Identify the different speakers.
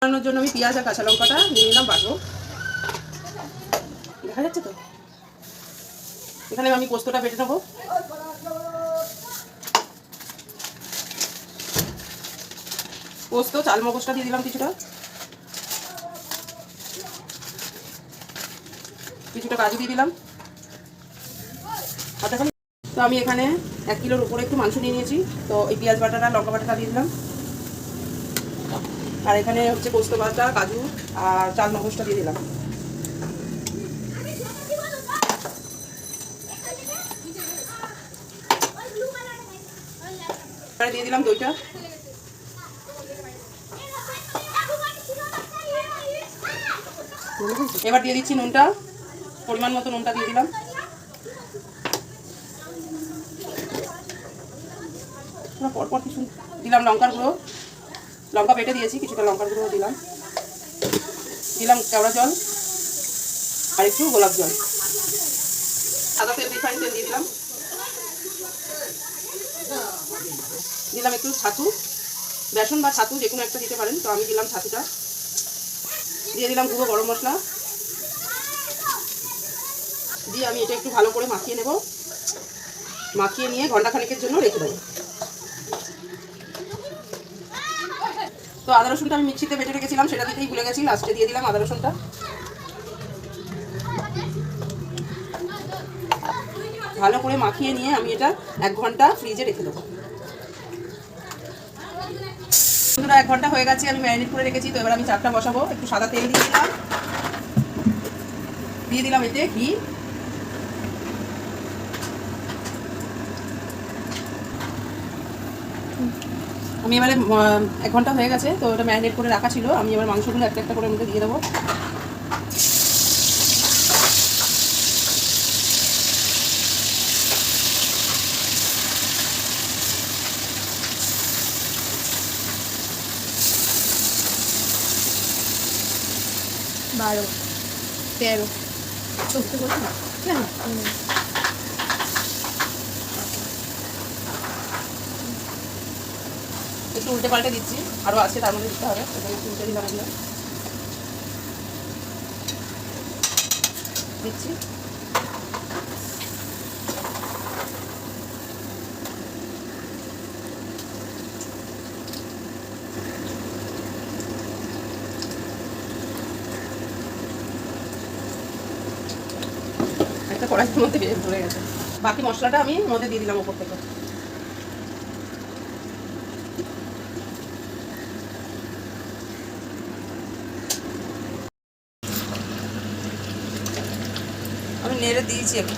Speaker 1: বানানোর জন্য আমি পেঁয়াজ আর কাঁচা লঙ্কাটা নিয়ে নিলাম বাটবো। দেখা যাচ্ছে তো? এখানে আমি পোস্তটা বেটে নেবো। পোস্ত চাল মগজটা দিয়ে দিলাম কিছুটা, কাজু দিয়ে দিলাম। তো আমি এখানে 1 কিলোর উপরে একটু মাংস নিয়ে নিয়েছি, তো এই পেঁয়াজ বাটাটা লঙ্কা বাটাটা দিয়ে দিলাম। আর এখানে হচ্ছে পোস্ত বাটা, কাজু আর চাল মগজটা দিয়ে দিলাম। দিয়ে দিলাম দইটা। এবার দিয়ে দিচ্ছি নুনটা, পরিমাণ মতো নুনটা দিয়ে দিলাম। পরপর কিছু দিলাম লঙ্কার গুঁড়ো, লঙ্কা বেটে দিয়েছি, কিছুটা লঙ্কার গুঁড়ো দিলাম। কেওড়া জল আর একটু গোলাপ জল। সাদা তেল, রিফাইন তেল দিয়ে দিলাম। একটু ছাতু, বেসন বা ছাতু যে কোনো একটা দিতে পারেন, তো আমি দিলাম ছাতুটা। দিয়ে দিলাম গুঁড়ো গরম মশলা দিয়ে আমি এটা একটু ভালো করে মাখিয়ে নেব। মাখিয়ে নিয়ে ঘন্টাখানেকের জন্য রেখে দেবো। তো আদা রসুনটা আমি মিক্সিতে বেটে রেখেছিলাম, সেটা দিতেই ভুলে গেছি, লাস্টে দিয়ে দিলাম আদা রসুনটা। ভালো করে মাখিয়ে নিয়ে আমি এটা 1 ঘন্টা ফ্রিজে রেখে দেবো। 1 ঘন্টা হয়ে গেছে, আমি ম্যারিনেট করে রেখেছি। তো এবার আমি চাপটা বসাবো। একটু সাদা তেল দিয়ে দিলাম এতে ঘি। আমি এবারে 1 ঘন্টা হয়ে গেছে, তো এটা ম্যারিনেট করে রাখা ছিল। আমি এবার মাংসগুলো একটা একটা করে মধ্যে দিয়ে দেবো।
Speaker 2: বারো 13
Speaker 1: চলতে বলছি না কেন? একটু উল্টে পাল্টে দিচ্ছি, আরও আছে তার মধ্যে দিতে হবে। এখানে একটু উল্টে দিলাম, দিচ্ছি। একটা কড়াইয়ের মধ্যে ধরে গেছে। বাকি মশলাটা আমি মধ্যে দিয়ে দিলাম ওপর থেকে। আমি নেড়ে দিয়েছি একটু।